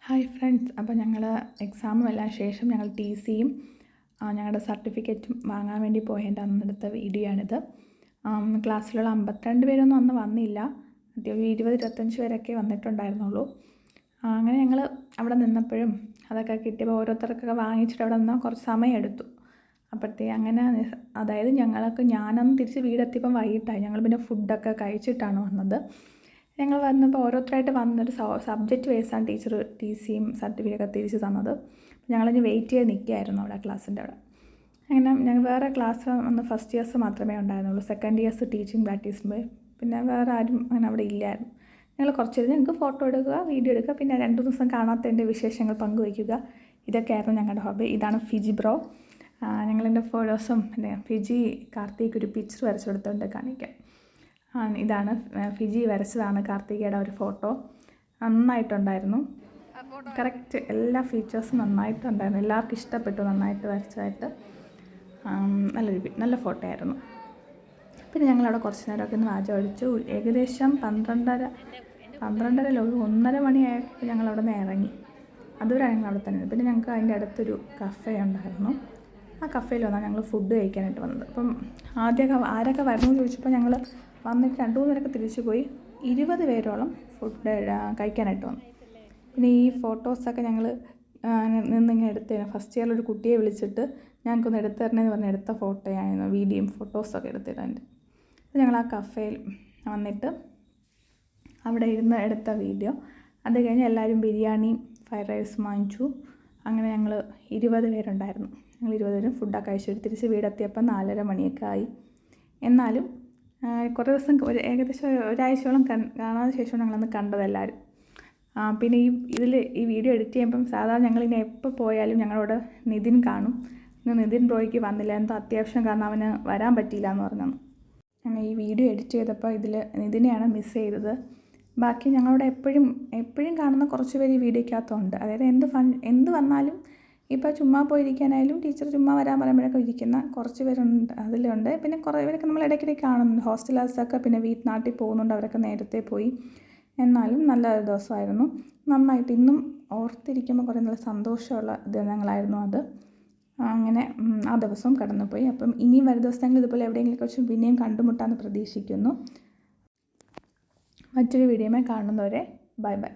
Hi friends, അപ്പോൾ ഞങ്ങൾ എക്സാമും എല്ലാം ശേഷം ഞങ്ങൾ ടി സിയും ഞങ്ങളുടെ സർട്ടിഫിക്കറ്റും വാങ്ങാൻ വേണ്ടി പോയതിൻ്റെ അന്നെടുത്ത വീഡിയോ ആണിത്. ക്ലാസ്സിലുള്ള 52 പേരൊന്നും അന്ന് വന്നില്ല, ഒരു 20-25 പേരൊക്കെ വന്നിട്ടുണ്ടായിരുന്നുള്ളൂ. അങ്ങനെ ഞങ്ങൾ അവിടെ നിന്നപ്പോഴും അതൊക്കെ കിട്ടിയപ്പോൾ ഓരോരുത്തർക്കൊക്കെ വാങ്ങിച്ചിട്ട് അവിടെ നിന്ന് കുറച്ച് സമയം എടുത്തു. അങ്ങനെ അതായത് ഞാനന്ന് തിരിച്ച് വീടെത്തിയപ്പം വൈകിട്ടായി. ഞങ്ങൾ പിന്നെ ഫുഡൊക്കെ കഴിച്ചിട്ടാണ് വന്നത്. ഞങ്ങൾ വന്നപ്പോൾ ഓരോരുത്തരായിട്ട് വന്നൊരു സബ്ജക്റ്റ് വൈസാണ് ടീച്ചർ ടി സിയും സർട്ടിഫിക്കറ്റൊക്കെ തിരിച്ച് തന്നത്. ഞങ്ങളിനി വെയിറ്റ് ചെയ്ത് നിൽക്കുകയായിരുന്നു അവിടെ ക്ലാസ്സിൻ്റെ അവിടെ. അങ്ങനെ ഞങ്ങൾ വേറെ ക്ലാസ് വന്ന് ഫസ്റ്റ് ഇയേഴ്സ് മാത്രമേ ഉണ്ടായിരുന്നുള്ളൂ. സെക്കൻഡ് ഇയേഴ്സ് ടീച്ചിങ് പ്രാക്ടീസിന് പോയി. പിന്നെ വേറെ ആരും അങ്ങനെ അവിടെ ഇല്ലായിരുന്നു. ഞങ്ങൾ കുറച്ച് ഞങ്ങൾക്ക് ഫോട്ടോ എടുക്കുക, വീഡിയോ എടുക്കുക, പിന്നെ 2 ദിവസം കാണാത്തതിൻ്റെ വിശേഷങ്ങൾ പങ്കുവയ്ക്കുക. ഇതൊക്കെയായിരുന്നു ഞങ്ങളുടെ ഹോബി. ഇതാണ് ഫിജി ബ്രോ. ഞങ്ങളെൻ്റെ ഫോട്ടോസും പിന്നെ ഫിജി കാർത്തിക് ഒരു പിക്ചർ വരച്ചു കൊടുത്തുകൊണ്ട് കാണിക്കാം. ഇതാണ് ഫിജി വരച്ചതാണ് കാർത്തികയുടെ ഒരു ഫോട്ടോ. നന്നായിട്ടുണ്ടായിരുന്നു, കറക്റ്റ് എല്ലാ ഫീച്ചേഴ്സും നന്നായിട്ടുണ്ടായിരുന്നു. എല്ലാവർക്കും ഇഷ്ടപ്പെട്ടു, നന്നായിട്ട് വരച്ചതായിട്ട്. നല്ല ഫോട്ടോ ആയിരുന്നു. പിന്നെ ഞങ്ങളവിടെ കുറച്ച് നേരമൊക്കെ ഒന്ന് വാചകം അടിച്ചു. ഏകദേശം 12:30 1:30 മണിയായപ്പോൾ ഞങ്ങളവിടെ നിന്ന് ഇറങ്ങി. അതുവരെ ഞങ്ങൾ അവിടെ തന്നെ. പിന്നെ ഞങ്ങൾക്ക് അതിൻ്റെ അടുത്തൊരു കഫേ ഉണ്ടായിരുന്നു. ആ കഫേയിൽ വന്നാൽ ഞങ്ങൾ ഫുഡ് കഴിക്കാനായിട്ട് വന്നത്. അപ്പം ആദ്യമൊക്കെ ആരൊക്കെ വരുന്നു ചോദിച്ചപ്പോൾ ഞങ്ങൾ വന്നിട്ട് 2-3 പേരൊക്കെ തിരിച്ചു പോയി. 20 പേരോളം ഫുഡ് കഴിക്കാനായിട്ട് വന്നു. പിന്നെ ഈ ഫോട്ടോസൊക്കെ ഞങ്ങൾ നിന്നിങ്ങനെ എടുത്തതാണ്. ഫസ്റ്റ് ഇയറിലൊരു കുട്ടിയെ വിളിച്ചിട്ട് ഞങ്ങൾക്കൊന്ന് എടുത്തു തരണമെന്ന് പറഞ്ഞ് എടുത്ത ഫോട്ടോയായിരുന്നു. വീഡിയോയും ഫോട്ടോസൊക്കെ എടുത്തിട്ടുണ്ട്. അപ്പോൾ ഞങ്ങൾ ആ കഫേയിൽ വന്നിട്ട് അവിടെ ഇരുന്ന് എടുത്ത വീഡിയോ. അത് കഴിഞ്ഞ് എല്ലാവരും ബിരിയാണിയും ഫ്രൈഡ് റൈസും വാങ്ങിച്ചു. അങ്ങനെ ഞങ്ങൾ 20 പേരുണ്ടായിരുന്നു. ഞങ്ങൾ 20 പേരും ഫുഡൊക്കെ കഴിച്ചിട്ട് തിരിച്ച് വീടെത്തിയപ്പോൾ 4:30 മണിയൊക്കെ ആയി. എന്നാലും കുറേ ദിവസം ഏകദേശം ഒരാഴ്ചയോളം കാണാതെ ശേഷം ഞങ്ങളന്ന് കണ്ടതെല്ലാവരും. പിന്നെ ഈ വീഡിയോ എഡിറ്റ് ചെയ്യുമ്പം സാധാരണ ഞങ്ങളിനി എപ്പോൾ പോയാലും ഞങ്ങളോട് നിതിൻ കാണും. ഇന്ന് നിതിൻ ബ്രോയ്ക്ക് വന്നില്ല, എന്തോ അത്യാവശ്യം കാരണം അവന് വരാൻ പറ്റിയില്ല എന്ന് പറഞ്ഞു. അങ്ങനെ ഈ വീഡിയോ എഡിറ്റ് ചെയ്തപ്പോൾ ഇതിൽ നിതിനെയാണ് മിസ് ചെയ്തത്. ബാക്കി ഞങ്ങളോട് എപ്പോഴും കാണുന്ന കുറച്ച് പേര് ഈ വീഡിയോയ്ക്കകത്തുണ്ട്. അതായത് എന്ത് വന്നാലും ഇപ്പോൾ ചുമ്മാ പോയിരിക്കാനായാലും ടീച്ചർ ചുമ്മാ വരാൻ പറയുമ്പോഴൊക്കെ ഇരിക്കുന്ന കുറച്ച് പേരുണ്ട്, അതിലുണ്ട്. പിന്നെ കുറേ പേരൊക്കെ നമ്മൾ ഇടയ്ക്കിടയ്ക്ക് കാണുന്നുണ്ട്. ഹോസ്റ്റലേഴ്സൊക്കെ പിന്നെ നാട്ടിൽ പോകുന്നുണ്ട്, അവരൊക്കെ നേരത്തെ പോയി. എന്നാലും നല്ല ദിവസമായിരുന്നു. നന്നായിട്ട് ഇന്നും ഓർത്തിരിക്കുമ്പോൾ കുറേ നല്ല സന്തോഷമുള്ള ദിനങ്ങളായിരുന്നു അത്. അങ്ങനെ ആ ദിവസവും കടന്നുപോയി. അപ്പം ഇനിയും വരും ദിവസങ്ങളിൽ ഇതുപോലെ എവിടെയെങ്കിലുമൊക്കെ വെച്ച് പിന്നെയും കണ്ടുമുട്ടാമെന്ന് പ്രതീക്ഷിക്കുന്നു. മറ്റൊരു വീഡിയോയുമായി കാണുന്നവരെ ബൈ ബൈ.